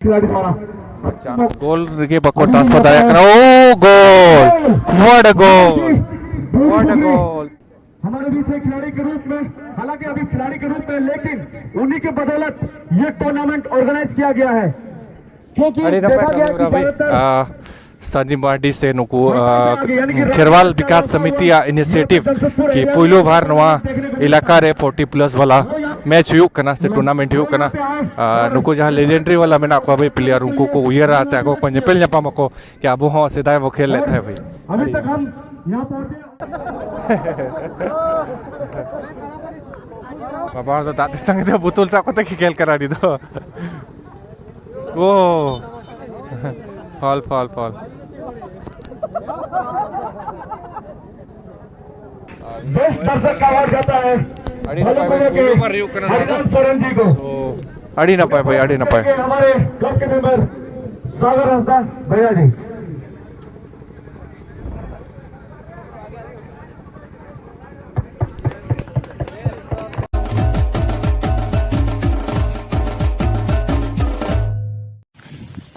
गोल के बको ट्रांसफर दाया करा। Oh goal, what a goal, what a goal. हमारे बीच एक खिलाड़ी के रूप में, हालांकि अभी खिलाड़ी के रूप में, लेकिन उन्हीं के बदौलत ये टूर्नामेंट ऑर्गेनाइज किया गया है, क्योंकि देखा गया कि ज्यादातर सानिमाडी से नुकु खेरवाल विकास समिति इनिशिएटिव कि पहिलो बार नवा इलाका रे 40+ वाला मैच हुई कना से टूर्नामेंट हुई कना नुकु जहां लेजेंडरी वाला मेना को भाई प्लेयर उनको को उयरा से को नेपेल न्यापाम को कि अब हो सिदाय वो खेल लेते हैं भाई। अभी तक हम यहां पहुंचे बाबा तो दादी संग दे बुतुल सा को तक खेल करा दी दो। ओ फॉल फॉल फॉल दर्शक का आवाज जाता है अड़ी ना पाए पूरी बार रिव्यू करना था सो अड़ी ना पाए भाई, अड़ी ना पाए। हमारे क्लब के मेंबर सागर हंसदा भैया जी।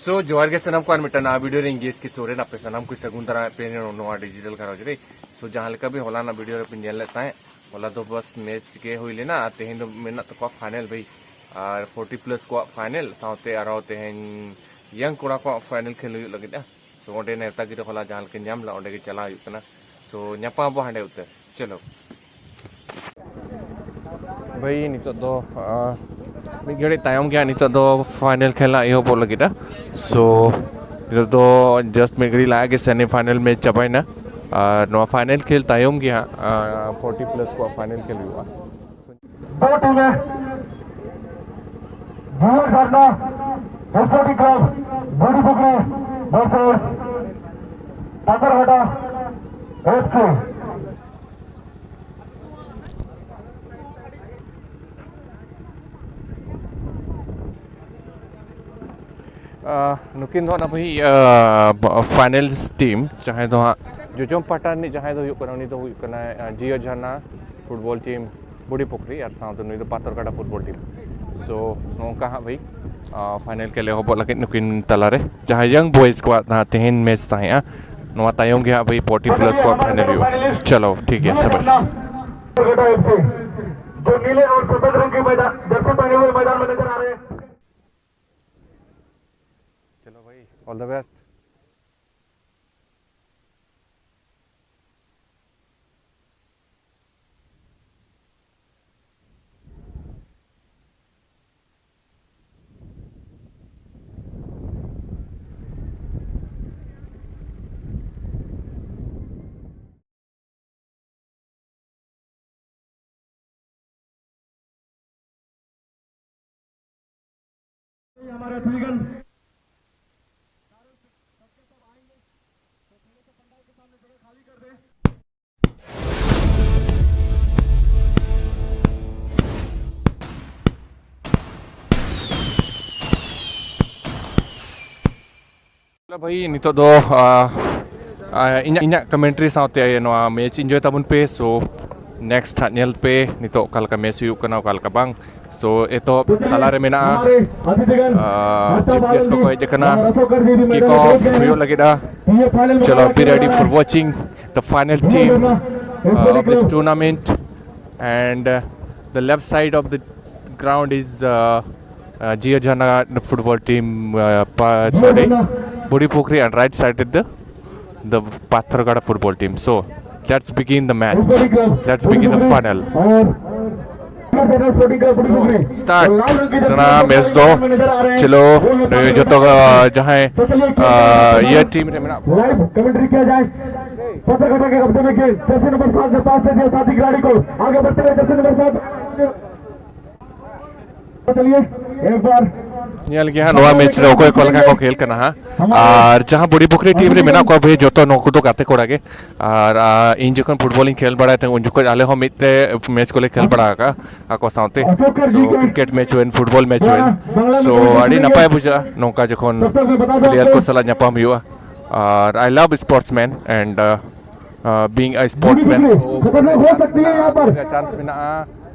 सो जोहार के सनम को मिटना वीडियो रे इंगेज की चोरे ना पे सनम को सगुंतरा पेन नोवा डिजिटल करा जरे। सो जहां लका भी होला ना वीडियो रे पिन लेता है होला तो बस मैच के होई लेना तेहेन तो मेना तो को फाइनल भाई और 40+ को फाइनल साउते आरो तेहेन यंग कोड़ा को फाइनल खेल लगे। सो ओंडे नेता गिरे होला जहां के न्याम ला ओंडे के चला हुई कना। सो न्यापा बो हांडे उते चलो भाई नितो दो मी गड़े तायम गया नितो दो फाइनल खेला इहो बो लगे। सो नितो दो जस्ट मी गड़ी लागे सेमीफाइनल मैच चबाई ना नो फाइनल खेल तायम गया 40+ को फाइनल खेल हुआ। दो टीमें भूल करना एसपी क्लब बड़ी पुकरी वर्सेस पाथरघाटा एफसी। नुकिन दो ना भाई फाइनल टीम चाहे तो हाँ जोजोम पाटा ने चाहे तो हुई तो हुई जियो झरना फुटबॉल टीम बुढ़ी पुकरी और साथ नुई तो पाथरघाटा फुटबॉल टीम। सो नौका हाँ भाई फाइनल के लिए होबो लगे नुकिन तलारे जहाँ यंग बॉयज को तेहन मैच ताया नवा तायम गया भाई 40+ को फाइनल हुआ। चलो ठीक है सब जो नीले और सफेद रंग के मैदान जर्सी पहने हुए मैदान में नजर आ रहे हैं। चलो भाई ऑल द बेस्ट। हमारे एथलीगन खाली कर दे। भाई नितो दो इन्या कमेंट्री साउते नवा मैच एंजॉय तबन पे। सो नेक्स्ट नेल पे नितो कल का मैच हुई कना कल का बांग। सो एतो तलारे मेना चीफ गेस्ट को कोई देखना किक ऑफ फ्रीओ लगेदा। चलो be ready for watching the final team of this tournament and the left side of the ground is Jio Jana football team sorry Budi Pukri and right side is the Pathargada football team. So let's begin the match, let's begin the final. Start जना match दो चलो जो तो जहाँ ये team ने मेरा live commentary किया जाए पत्रकारिता के कब्जे में खेल जर्सी नंबर 7 से पास से दिया साथी खिलाड़ी को आगे बढ़ते हुए जर्सी नंबर 7 चलिए एक बार नियल गया नवा मैच रे कोई कोलका को खेल करना है और जहां बड़ी पुकरी टीम रे मेना को भी जो तो नोकुदो काते कोड़ागे और इन जखन फुटबॉलिंग खेल बड़ा थे उन जको आले हम इते मैच को ले खेल बड़ा का आको साउते सो क्रिकेट मैच वेन फुटबॉल मैच वेन सो अड़ी नपाय बुझा नोका जखन प्लेयर को सला न्यापाम हुआ और I love sportsman and being a sportsman खतरा हो सकती है यहां पर चांस मिला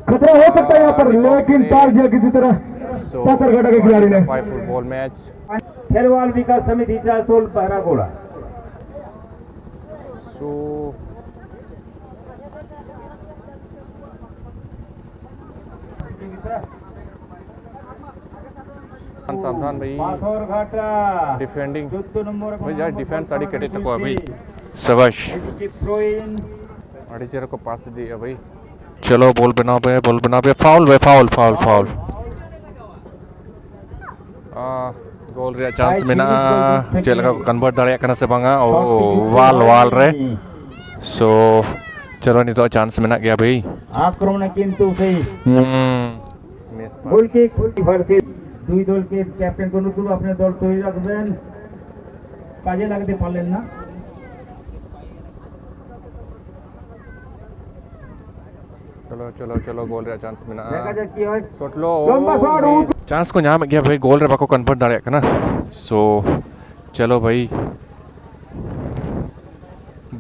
खतरा हो सकता है यहां पर लेकिन टार दिया किसी तरह So पाथरघाटा के खिलाड़ी ने by football match. खेरवाल विकास समिति चासोल बहरागोड़ा। So सावधान भाई, पाथरघाटा डिफेंडिंग 14 नंबर भाई यार डिफेंस आड़ी कटे तक भाई शाबाश थ्रोइन आड़ी चेहरे को पास दिया भाई। चलो बॉल बना पे फाउल भाई, फाउल गोल रे चांस में ना चेल का कन्वर्ट दाड़े करना से बांगा ओ वाल रे। सो चलो नहीं तो चांस में ना गया भाई। आक्रमण किंतु सही मिस गोल किक ভার্সেস দুই দলকে ক্যাপ্টেন কোন কোনো আপনার দল তৈরি রাখবেন, কাজে লাগাতে পারলেন না। चलो गोल रे चांस में ना দেখা যাক কি হয়। शॉट लो लंबा शॉट आउट। चांस को यहाँ में गया भाई, गोल रे बाको कन्वर्ट दाड़े करना। सो चलो भाई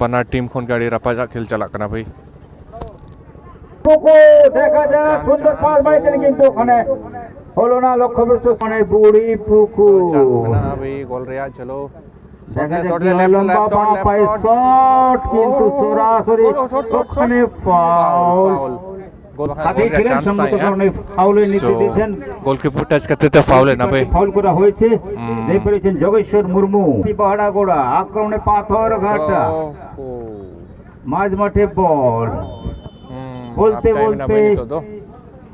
बना टीम खोन गाड़ी रपाजा खेल चला करना भाई। পুকু দেখা যাক সুন্দর পাস মাইছেন কিন্তু ওখানে হলো না, লক্ষ্যভ্রষ্ট মানে বুড়ি পুকু। चांस में ना भाई गोल रे चलो দেখা যাক शॉट কি হয়, লম্বা পায়ে শট কিন্তু সরাসরি ওখানে ফাউল। गोल আগে ছিলেন সম্মত কারণে ফাউলের নীতি দিয়েছেন। গোলকিপার টাচ করতে তো ফাউল है ना भाई। ফাউল করা হয়েছে, রেফারিছেন যোগেশ্বর মুর্মু। বহড়াগোড়া আক্রমণে পাথরঘাটা মাঝ মাঠে বল বলতে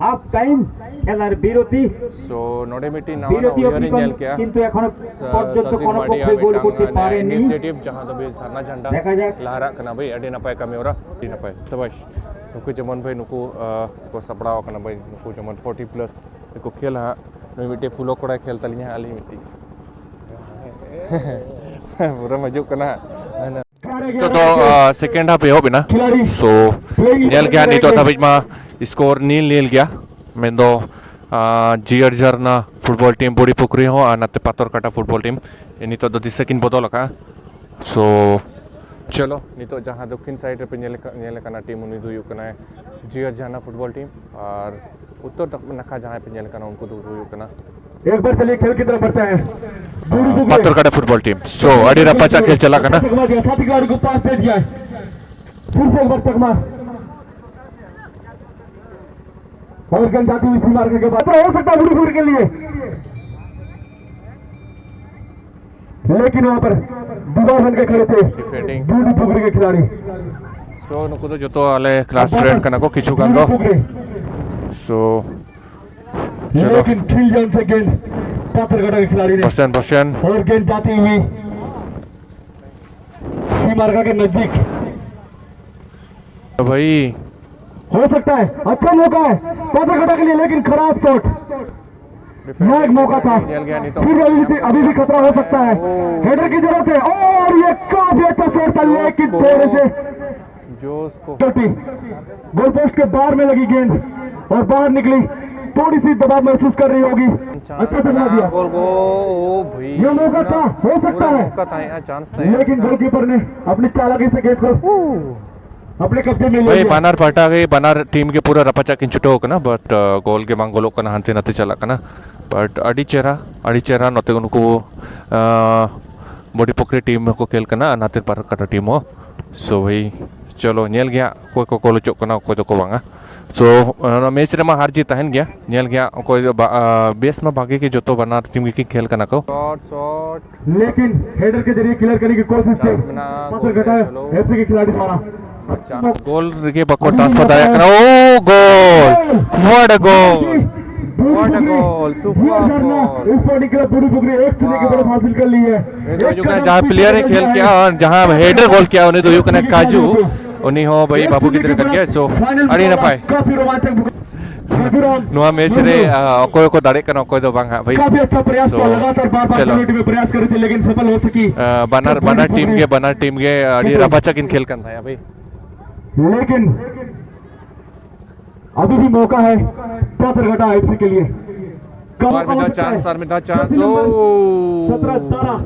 হাফ টাইম খেলার বিরতি। সো নডেমিটি না বিরতি হিয়ারিং নেল কিয়া কিন্তু এখনো পর্যন্ত কোনো পক্ষে গোল করতে পারেনি। ইনিশিয়েটিভ जहां तो भी सरना झंडा দেখা যাক। लहरा कना भाई अडी नपाय कमी ओरा डी नपाय सबाश नुकु जमन भाई नुकु को सपड़ाव कना भाई नुकु जमन 40 प्लस नुकु खेल हा नमिटे फुलो कोड़ा खेल तलिया आली मिटी पूरा मजो कना तो सेकंड हाफ हो बिना। सो नेल गया नहीं तो था बीच में स्कोर नील गया मैं दो जियर जरना फुटबॉल टीम बड़ी पुकरी हो नाते पाथरघाटा फुटबॉल टीम नहीं तो दिस सेकिन बदल का। सो चलो नहीं तो जहाँ दक्षिण साइड पे नेल कना टीम उन्हीं दो युकना है जियर जाना फुटबॉल टीम और उत्तर नखा जहाँ पे नेल कना उनको दो युकना। एक बार चलिए खेल की तरफ बढ़ते हैं। Patharghata football team. सो अड़ी रपाचा खेल चला करना साथी खिलाड़ी को पास दे दिया है, फिर से एक बार चकमा और गेंद जाती हुई सीमा के बाद हो सकता है बुरी के लिए, लेकिन वहां पर दीवार बन के खड़े थे डिफेंडिंग दूरी पुगरी के खिलाड़ी। सो नुकु तो जो तो आले क्लास ट्रेड करना को किचु गंदो। सो चलो लेकिन खिल जान से गेंद पाथरघाटा के खिलाड़ी ने पर्सन और गेंद जाती हुई सीमा के नजदीक। भाई हो सकता है अच्छा मौका है पाथरघाटा के लिए, लेकिन खराब शॉट। यह एक मौका था, फिर अभी भी खतरा हो सकता है, हेडर की जरूरत है और ये काफी अच्छा शॉट था, लेकिन थोड़े से जो उसको गोल पोस्ट के बाहर में लगी गेंद और बाहर निकली, थोड़ी सी दबाव महसूस कर रही होगी। अच्छा बना दिया गोल गो ओ भाई ये मौका था, हो सकता है मौका था यार, चांस था लेकिन गोलकीपर ने अपनी चालाकी से गेंद को अपने कब्जे में ले भाई लिया। बानर पटा गई, बानर टीम के पूरा रपाचा किंचुटो होकना बट गोल के मांगोलो कना हंते नते चला कना बट अड़ी चेहरा नते उनको बड़ी पोखरी टीम को खेल कना नाते पाथरघाटा टीम हो। सो भाई चलो नेल गया कोई को कोलो चोक कना कोई तो को बांगा। सो मैच रे मा हार जीत तहन गया नेल गया कोई बेस में भागे के जो तो बना टीम की खेल कना को शॉट लेकिन हेडर के जरिए क्लियर करने की कोशिश की पाथरघाटा एफसी के खिलाड़ी द्वारा। गोल के बको ट्रांसफर दाया करा oh goal what a goal what a goal super goal. Sporting club बड़ी पुगरी एक शून्य की बढ़त हासिल कर ली है। जहाँ प्लेयर ने खेल किया और जहाँ हेडर गोल किया उन्हें तो कने काजू उन्हीं हो भाई बाबू की तरह कर गया। सो अड़ी ना पाए काफी रोमांचक नुआ मैच रे कोई को दाड़े कना कोई तो बांगा भाई। काफी अच्छा प्रयास किया, लगातार बार-बार में प्रयास कर रही थी लेकिन सफल हो सकी। बनर टीम के अड़ी रपाचा किन खेल करना है भाई, लेकिन अभी भी मौका है पाथरघाटा एफसी के लिए। चांस ओ 17-17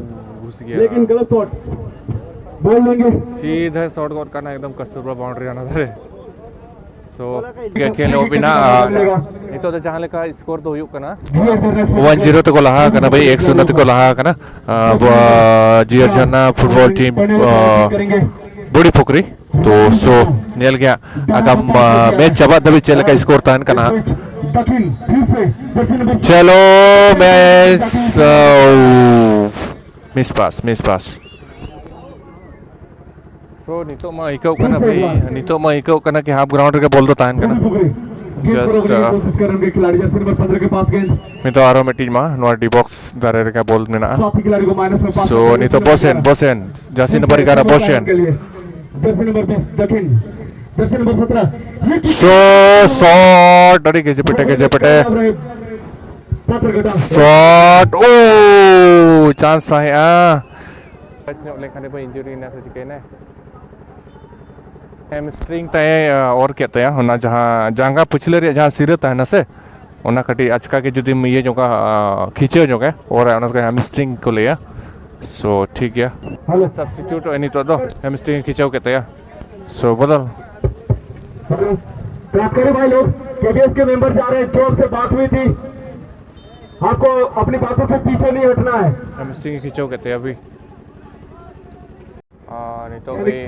घुस गया लेकिन गलत शॉट बोल देंगे। सीधा शॉट गोल करना एकदम कस्तूरबा बाउंड्री आना था। So खेल ओबिना नितो तो जहां लेका स्कोर तो हुयुक कना 1-0 तो को लहा कना भाई 1-0 तो को लहा कना जियर जन्ना फुटबॉल टीम बुड़ी पुकरी तो सो नेल गया अगम मैच जबा दबी चल का स्कोर तान कना चलो मैच मिस पास so nito ma ikaw kana bhai nito ma ikaw kana कि हाफ ग्राउंड के बोल दो तान kana जस्ट मैं तो आरो में टीम मा नो डी बॉक्स दारे का बोल में ना so nito बोसेन जैसे नंबर 11 बोसेन so शॉट डरी के जपटे शॉट ओ चांस था है लेखने पर इंजरी ना से चिकने हैमस्ट्रिंग तय और क्या तय होना जहाँ जहाँ पिछले रे जहाँ सिर तय ना से उन्हें कटी अचका के जुदी ये जो का खींचे जो का और उनका हैमस्ट्रिंग को लिया सो ठीक है सब्स्टिट्यूट एनी तो दो हैमस्ट्रिंग खींचाओ के तय सो बदल बात करें भाई लोग केबीएस के मेंबर जा रहे हैं जो आपसे बात हुई थी आपको अपनी बातों से पीछे नहीं हटना है हैमस्ट्रिंग खींचाओ के तय अभी नहीं तो भी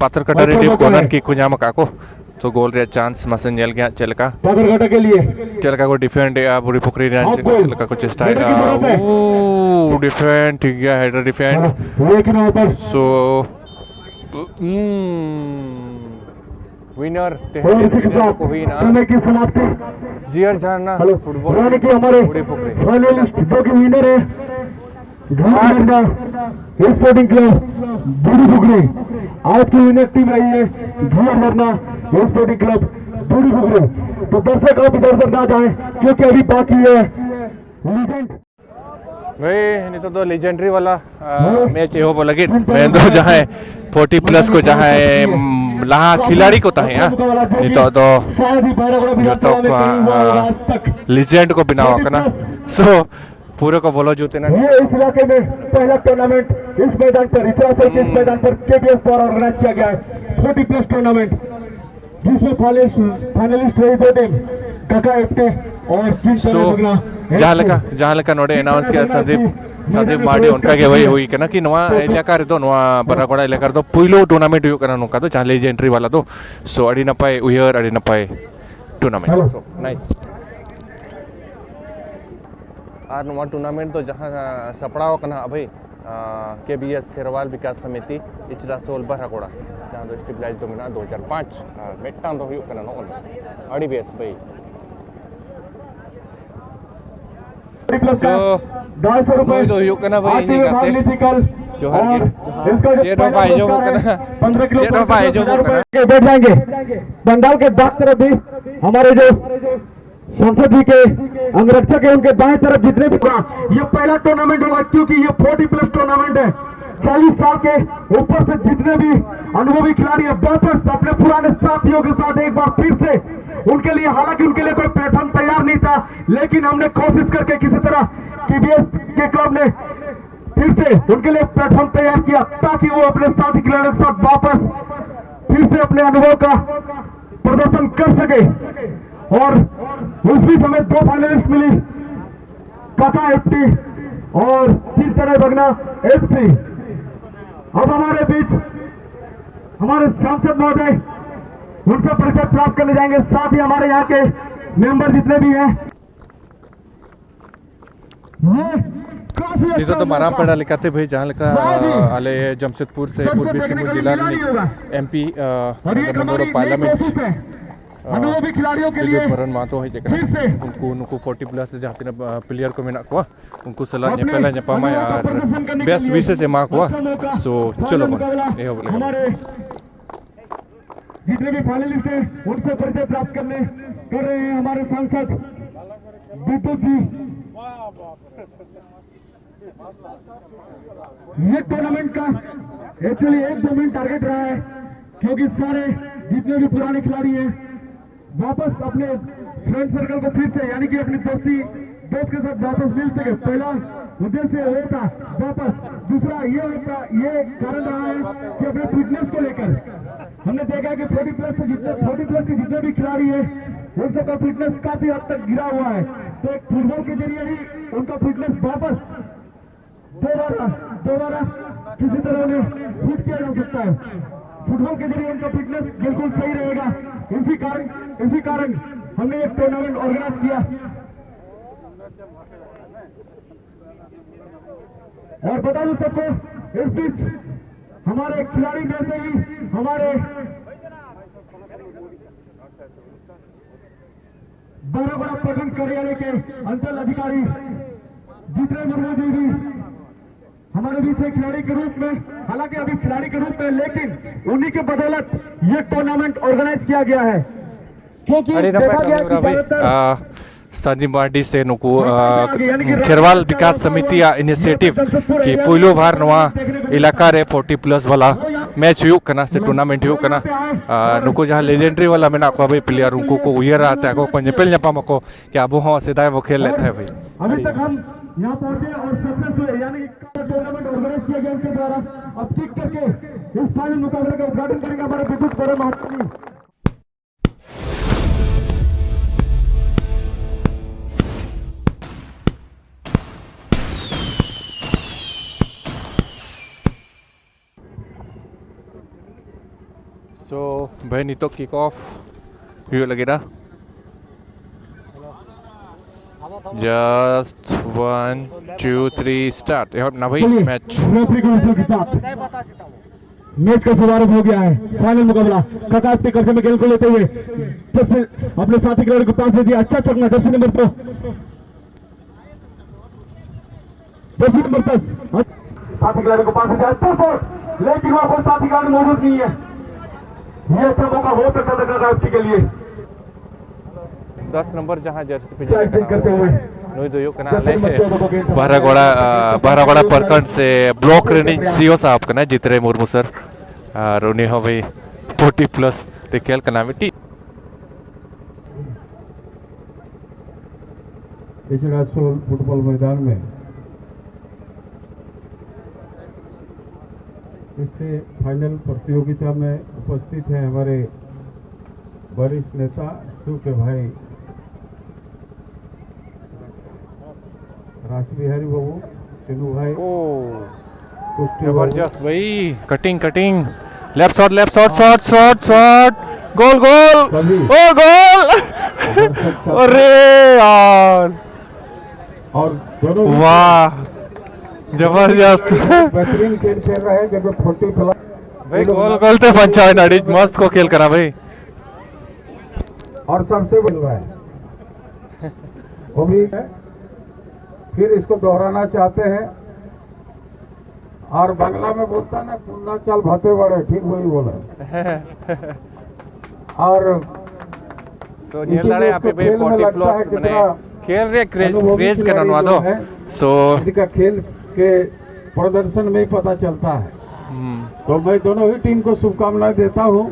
पात्र कटारी टीम कॉर्नर की कुजामा काको तो गोल रे चांस मसन जल गया चलका पाथरकटा के लिए चलका को डिफेंड या बुरी पुकरी रे चलका को चेस्ट आया ओ डिफेंड ठीक है हेडर डिफेंड लेकिन ऊपर सो विनर को हुई ना की समाप्ति जियर जानना फुटबॉल की हमारे बुरी पुकरी फाइनलिस्ट जो कि विनर है स्पोर्टिंग क्लब बूढ़ी पुकरी आज की विनर टीम रही है स्पोर्टिंग क्लब बूढ़ी पुकरी तो दर्शक आप इधर उधर ना जाए क्योंकि अभी बाकी है लीजेंड भाई नहीं तो लेजेंडरी वाला मैच हो बोला कि मैं तो जहाँ 40 प्लस को जहाँ लहा खिलाड़ी को था नहीं तो जो तो लीजेंड को बिना हुआ ना सो पूरे को बोलो जूते ना ये इस इलाके में पहला टूर्नामेंट इस मैदान पर इस मैदान पर केबीएस द्वारा ऑर्गेनाइज किया गया है 40 प्लस टूर्नामेंट जिसमें फाइनलिस्ट रही दो टीम काका एफटी और सो जहाँ लगा नोडे अनाउंस किया संदीप मार्डी उनका के वही हुई ना कि नवा इलाका रे तो नवा बराकोड़ा इलाका रे तो पहिलो टूर्नामेंट हुई करना नुका तो जहाँ लेजेंडरी वाला तो सो अड़ी न पाए उयर अड़ी न पाए टूर्नामेंट सो नाइस और नवा टूर्नामेंट तो जहाँ सपड़ाव कना भाई केबीएस खेरवाल विकास समिति इचरा सोल बराकोड़ा जहाँ तो स्टेबलाइज तो मिला 2005 मेट्टान तो हुई करना नो अड़ी बेस भाई ₹250 तो हुई करना भाई नहीं करते जो हर के शेर भाई जो वो करना 15 किलो शेर भाई जो वो करना बैठ जाएंगे बंगाल के दाग तरफ भी हमारे जो संसद जी के अंगरक्षक है उनके दाएं तरफ जितने भी ये पहला टूर्नामेंट होगा क्योंकि ये 40 प्लस टूर्नामेंट है 40 साल के ऊपर से जितने भी अनुभवी खिलाड़ी है वापस अपने पुराने साथियों के साथ एक बार फिर से उनके लिए हालांकि उनके लिए कोई प्लेटफॉर्म तैयार नहीं था लेकिन हमने कोशिश करके किसी तरह केबीएस के क्लब ने फिर से उनके लिए प्लेटफॉर्म तैयार किया ताकि वो अपने साथी खिलाड़ियों के साथ वापस फिर से अपने अनुभव का प्रदर्शन कर सके और उस बीच हमें 2 फाइनलिस्ट मिली काका एफटी और चिंतन बगना एफसी अब हमारे बीच हमारे सांसद महोदय उनसे परिचय प्राप्त करने जाएंगे साथ ही हमारे यहाँ के मेंबर जितने भी हैं ये तो माराम पड़ा लिखाते भाई जहाँ लिखा आले जमशेदपुर से पूर्वी सिंहभूम जिला एमपी मेंबर ऑफ पार्लियामेंट अनुभवी खिलाड़ियों के लिए मरण मातो है जगह उनको 40 प्लस जाते ना प्लेयर को मेना को उनको सलाह ने पहला जपामा यार बेस्ट विशेष है मां को सो चलो ये हो बोले जितने भी फाइनलिस्ट हैं उनसे परिचय प्राप्त कर रहे हैं हमारे सांसद विद्युत जी ये टूर्नामेंट का एक्चुअली 1-2 मिनट टारगेट रहा है क्योंकि सारे जितने भी पुराने खिलाड़ी हैं वापस अपने फ्रेंड सर्कल को फिर से यानी कि अपनी दोस्त के साथ वापस मिल सके पहला उद्देश्य वो था वापस दूसरा ये कारण रहा है कि अपने फिटनेस को लेकर हमने देखा कि 40 प्लस के जितने भी खिलाड़ी हैं उन सबका फिटनेस काफी हद तक गिरा हुआ है। तो एक फुटबॉल के जरिए ही उनका फिटनेस वापस दोबारा किसी तरह उन्हें फिट किया जा सकता है। फुटबॉल के जरिए उनका फिटनेस बिल्कुल सही रहेगा। इसी कारण हमने एक टूर्नामेंट ऑर्गेनाइज किया। और बता दूं सबको, इस बीच हमारे खिलाड़ी में से ही हमारे बराबड़ा प्रखंड कार्यालय के अंचल अधिकारी जितने मुर्मू जी भी हमारे बीच से खिलाड़ी के रूप में, हालांकि अभी खिलाड़ी के रूप में, लेकिन उन्हीं के बदौलत ये टूर्नामेंट ऑर्गेनाइज किया गया है। क्योंकि देखा गया कि ज्यादातर संजीव मार्डी से नुकु खेरवाल विकास समिति या इनिशिएटिव की पहिलो बार नवा इलाका रे 40 प्लस वाला मैच हुई कना से टूर्नामेंट हुई कना नुकु जहां लेजेंडरी वाला मेना को भाई प्लेयर उनको को उयरा से को नेपेल न्यापाम को कि अब हो सीधा वो खेल लेते हैं भाई। अभी तक हम यहाँ पहुंचे और सक्सेस हुए, यानी टूर्नामेंट ऑर्गेनाइज किया गया उनके द्वारा। अब ठीक करके इस फाइनल मुकाबले का उद्घाटन करेंगे हमारे विद्युत बड़े महात्मा। So Benito kick off. Yuk lagi dah. Just 1, 2, 3 start. Ya ना भाई मैच। रेफरी के विशेष के साथ मैच का शुभारंभ हो गया है। फाइनल मुकाबला कतार पे कब्जे में गेंद को लेते हुए अपने साथी खिलाड़ी को पास दे दिया। अच्छा चकना 10 नंबर पर 10 नंबर तक साथी खिलाड़ी को पास दे दिया। अच्छा शॉट, लेकिन वहां पर साथी खिलाड़ी मौजूद नहीं है। ये अच्छा मौका हो सकता था कतार के लिए। 10 नंबर जहां जर्सी पे करते हुए नोई दो यो कना ले बहरागोड़ा प्रखंड से ब्लॉक रेंज सीओ साहब कना जितरे मुर्मू सर रोनी हो भाई 40 प्लस रिकेल कना मिट्टी राजसोल फुटबॉल मैदान में इससे फाइनल प्रतियोगिता में उपस्थित हैं हमारे वरिष्ठ नेता के भाई राष्ट्र बिहारी बाबू चिन्नू भाई। जबरदस्त भाई, कटिंग लेफ्ट शॉट गोल ओ गोल अरे यार, और दोनों वाह जबरदस्त बेहतरीन खेल खेल रहे हैं। जब 40 प्लस भाई गोल ते पंचायत अड़ी मस्त को खेल करा भाई। और सबसे बड़ा है वो भी है, फिर इसको दोहराना चाहते हैं। और बांग्ला में बोलता ना कुन्ना चाल भाते बड़े, ठीक वही बोला। और सोनिया लड़े आप पे 40 प्लस मैंने खेल रे क्रेज करनवा दो। सो का खेल के प्रदर्शन में ही पता चलता है। तो मैं दोनों ही टीम को शुभकामनाएं देता हूं।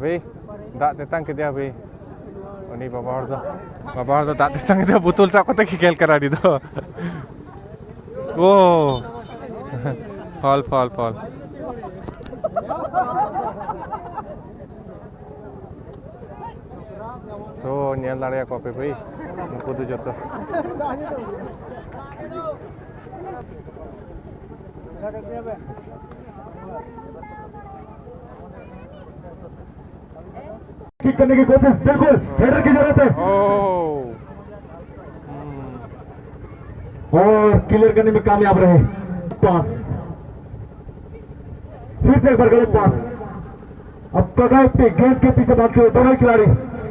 भाई दाग तेतंग के दिया भाई उन्हीं बाबा हर दाग तेतंग के दिया बुतुल सा को तक खेल करा दी दो। ओ फॉल सो nyel दाड़िया को पे भाई उनको तो जोतो किक करने की कोशिश, बिल्कुल हेडर की जरूरत है। और क्लियर करने में कामयाब रहे। पास फिर से एक बार गलत पास। अब कगार पे गेंद के पीछे भागते हुए दोनों खिलाड़ी,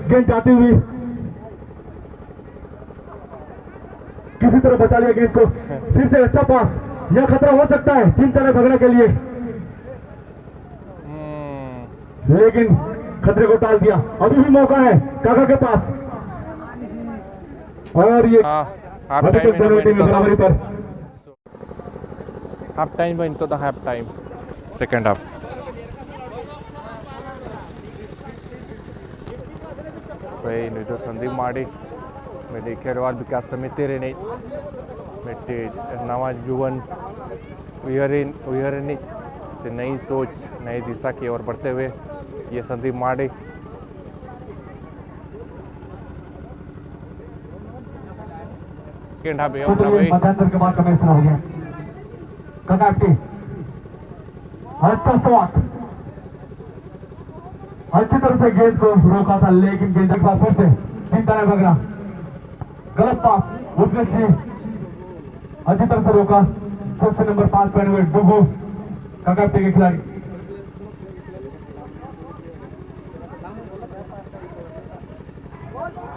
गेंद जाती हुई किसी तरह बचा लिया गेंद को। फिर से अच्छा पास, यह खतरा हो सकता है टीम चले भगने के लिए, लेकिन खतरे को टाल दिया। अभी भी मौका है काका के पास। और ये अभी तक दोनों टीम बराबरी पर। हाफ टाइम में इनको तो हाफ टाइम सेकंड हाफ भाई नुई तो संदीप माड़ी मेरे खेरवाल विकास समिति रे नहीं मेटे नवा जुवन उयरिन से नई सोच नई दिशा की ओर बढ़ते हुए ये संदीप माड़ी केंडा पे अपना भाई मध्यांतर के बाद का मैच हो गया कनाटी अच्छा शॉट अच्छी तरह से गेंद को रोका था लेकिन गेंद एक बार फिर से चिंता ने भगना गलत पास उसने अच्छी तरह से रोका सबसे नंबर 5 पहने हुए डुगू कनाटी के खिलाड़ी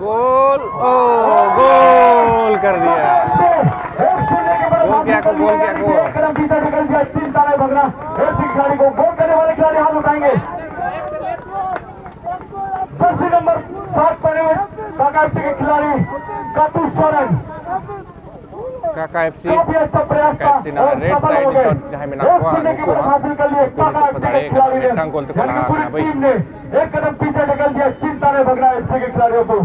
गोल ओ गोल कर दिया गोल क्या को कदम पीछे निकल गया चिंता नहीं भगना ऐसी खिलाड़ी को गोल करने वाले खिलाड़ी हाथ उठाएंगे जर्सी नंबर 7 पहने हुए काका एफसी के खिलाड़ी कातू सोरेन काका एफसी काफी अच्छा प्रयास था एफसी ना रेड साइड तो जहां में ना को हासिल कर लिए काका एफसी के खिलाड़ी ने गोल तो यानी पूरी टीम ने एक कदम पीछे निकल दिया चिंता नहीं भगना एफसी के खिलाड़ियों को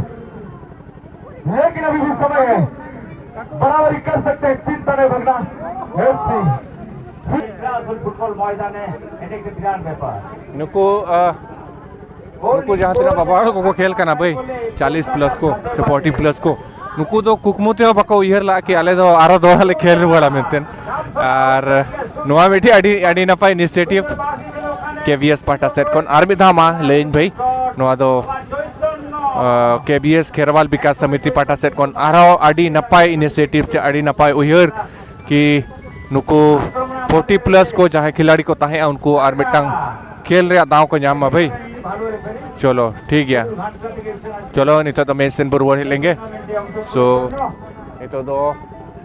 लेकिन अभी भी समय है बराबरी कर सकते हैं चिंता नहीं भगना एफसी फुटबॉल मैदाने एक ध्यान पेपर नुको नुको जहाँ तेरा बाबा को खेल करना भाई 40 प्लस को से 40 प्लस को नुको तो कुकमुते हो बको इहर ला के आले तो आरो दो वाले खेल वाला मेंटेन और नोआ बेटी अडी ना पाई इनिशिएटिव केवीएस पाटा सेट कोन आर धामा लेन भाई नोआ दो केबीएस खेरवाल विकास समिति पाटा सेट कोन आरो अडी नपाई इनिशिएटिव से अडी नपाई उहर कि नुको 40 प्लस को जहाँ खिलाड़ी को ताहे उनको और मिटंग खेल रहा दाव को नाम भाई चलो ठीक है चलो नहीं तो मैच सेन बरवर लेंगे सो नहीं तो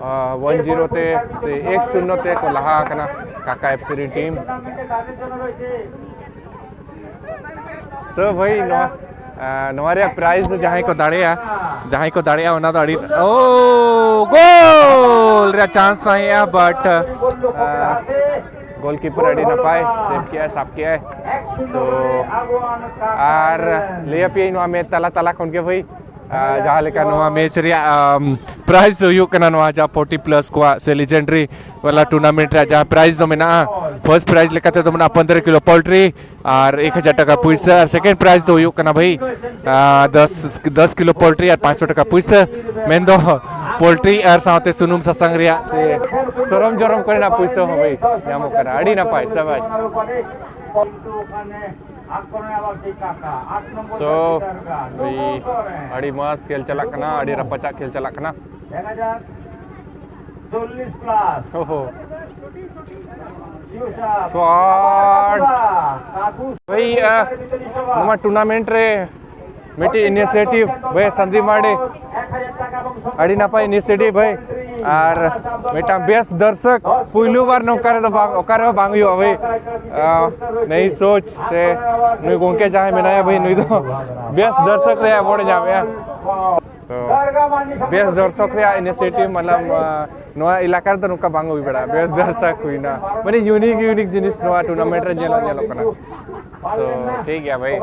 1-0 ते से 1-0 ते को लहा कना काका एफसी टीम सो भाई नवारे प्राइज जहाँ को दाड़िया ओना तो अड़ी ओ गोल रे चांस है बट गोलकीपर अड़ी ना पाए सेव किया है साफ किया है सो आर ले पे नवा में तला खन के भाई जहाँ लेका नवा मैच रे प्राइज हुई कना नवा जा 40 प्लस को से लेजेंडरी वाला टूर्नामेंट रे जहाँ प्राइज तो मेना फर्स्ट प्राइज लेका तो मना 15 किलो पोल्ट्री और 1000 टका पैसा सेकंड प्राइज तो हुई कना भाई 10 किलो पोल्ट्री और 500 टका पैसा मेन दो पोल्ट्री और साथे सुनुम ससंग रिया से सरम जरम करना पैसा हो भाई नामो करा अड़ी ना पाए सब सो अड़ी मस्त खेल चला कना अड़ी रपचा खेल चला कना 40 प्लस ओहो स्वाट भाई नमा टूर्नामेंट रे मेटी इनिशिएटिव भाई संदीप माडे अड़ी ना पाई इनिशिएटिव भाई और मेटा बेस्ट दर्शक पुइलू बार नौकर ओकर बांगियो भाई नई सोच से नुई गोंके चाहे मेनाया भाई नुई तो बेस्ट दर्शक रे बोड़ जावे तो बेस्ट दर्शक रे इनिशिएटिव मतलब नोआ इलाका तो नुका बांगो भी बड़ा बेस्ट दर्शक हुई ना माने यूनिक जिनिस नोआ टूर्नामेंट रे जेलो कना सो ठीक है भाई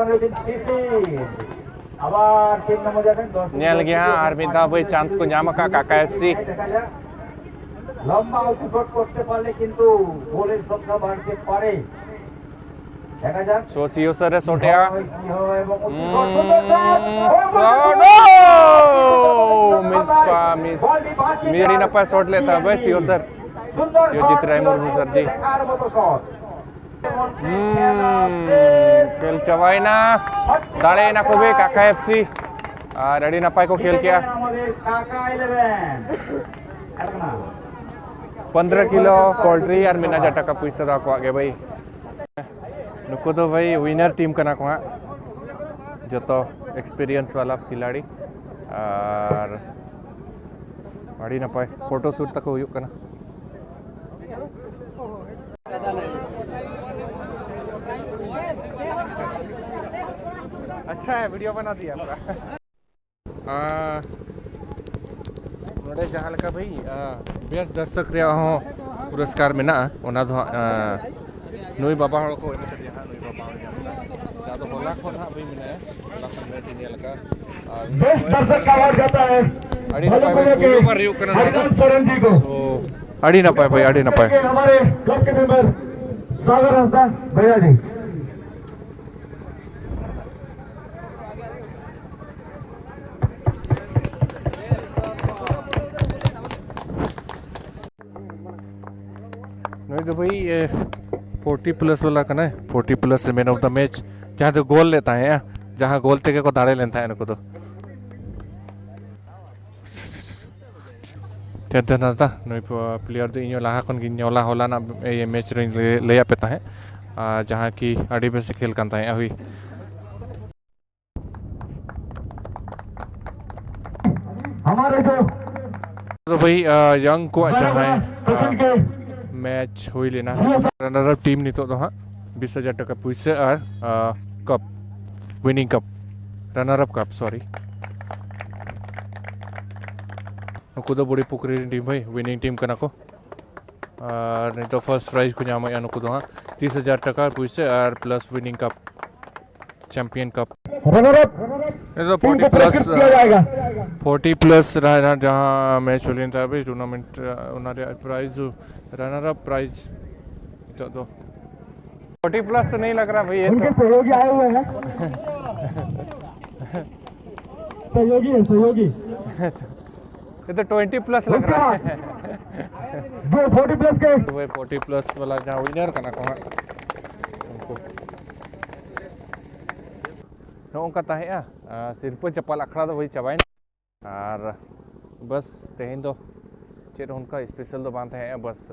আবার 3 নম্বর যাবেন 10 नेल गया আর মিদা ভাই চান্স को नाम का काका एफसी লম্বা আউটশট করতে পারলে কিন্তু গোলের সংখ্যা বাড়তে পারে দেখা যাক सोसियो सर सोटिया কি হয় এবং मिस मेरी ना पास शॉट लेता भाई सीओ सर सीओ जीत रहा है मुर्मू सर जी আর মতো শট खेल चवाई ना दाड़े ना को भी काका एफसी रेडी ना पाई को खेल किया 15 किलो पोल्ट्री और मीना जटा का पैसा रखो आगे भाई नुको तो भाई विनर टीम करना को जो तो एक्सपीरियंस वाला खिलाड़ी और अड़ी ना पाए फोटो शूट तक हुई करना अच्छा है वीडियो बना दिया नोड़े जहाँ लगा भाई बेस्ट दर्शक रे हो पुरस्कार में ना ओना दो नुई बाबा हड़ को नुई बाबा ᱟᱫᱚ ᱦᱚᱞᱟ ᱠᱷᱚᱱ ᱦᱟᱸᱜ ᱵᱟᱹᱧ ᱢᱮᱱᱟᱭᱟ ᱦᱚᱞᱟ ᱠᱷᱚᱱ ᱢᱮᱪ ᱧᱮᱞ ᱟᱠᱟᱫ बेस्ट दर्शक का अवार्ड जाता है ᱟᱹᱰᱤ ᱱᱟᱯᱟᱭ भाई ᱯᱳᱭᱞᱳ ᱵᱟᱨ ᱦᱩᱭᱩᱜ ᱠᱟᱱᱟ ᱱᱚᱣᱟ ᱫᱚ हरिकांत सोरेन जी को ᱥᱳ ᱟᱹᱰᱤ ᱱᱟᱯᱟᱭ भाई ᱟᱹᱰᱤ ᱱᱟᱯᱟय हमारे क्लब के मेंबर सागर हंसदा भैया जी नहीं तो भाई 40 प्लस वाला का ना 40 plus man of the match जहाँ तो गोल लेता है जहाँ गोल तक को दाड़े लेता है इनको तो तेंते नजदा नई प्लेयर दो इन लाहा खन गिन होला होला ना ये मैच रे ले पेता है जहाँ की अड़ी बेस खेल करता है हुई हमारे जो तो भाई यंग को जहाँ प्रखंड के मैच हुई लेना रनर अप टीम नितो तो हाँ 20,000 टका पैसे और cup winning cup runner up cup sorry नुकु दो बड़ी पुकरी टीम भाई विनिंग टीम कना को नहीं तो फर्स्ट प्राइज को जामा या नुकु दो हाँ 30,000 टका पैसे और plus winning cup champion cup runner up ये तो टीम 40 को प्लस पुरस्कृत किया जाएगा 40 प्लस रहा जहाँ मैच चल रहा है टूर्नामेंट उन्होंने प्राइज रनर अप प्राइज तो 40 प्लस तो नहीं लग रहा भाई ये उनके तो सहयोगी आए हुए हैं सहयोगी ये तो 20 प्लस लग रहा है जो 40 प्लस के तो भाई 40 प्लस वाला जहाँ विनर करना कहाँ उनको no उनका ताहे सिर्फ चप्पल अखड़ा तो वही चबाइन और बस तेहिन दो चेट उनका स्पेशल तो बांधते हैं बस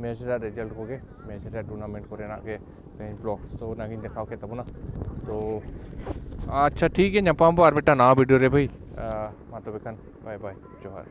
मैच रिजल्ट को मैच टूर्नामेंट को के तेहिन ब्लॉग्स तो नागिन दिखाओ के तब ना सो अच्छा ठीक है नपाम और बेटा ना वीडियो रे भाई मा तो बेखान बाय बाय जोहार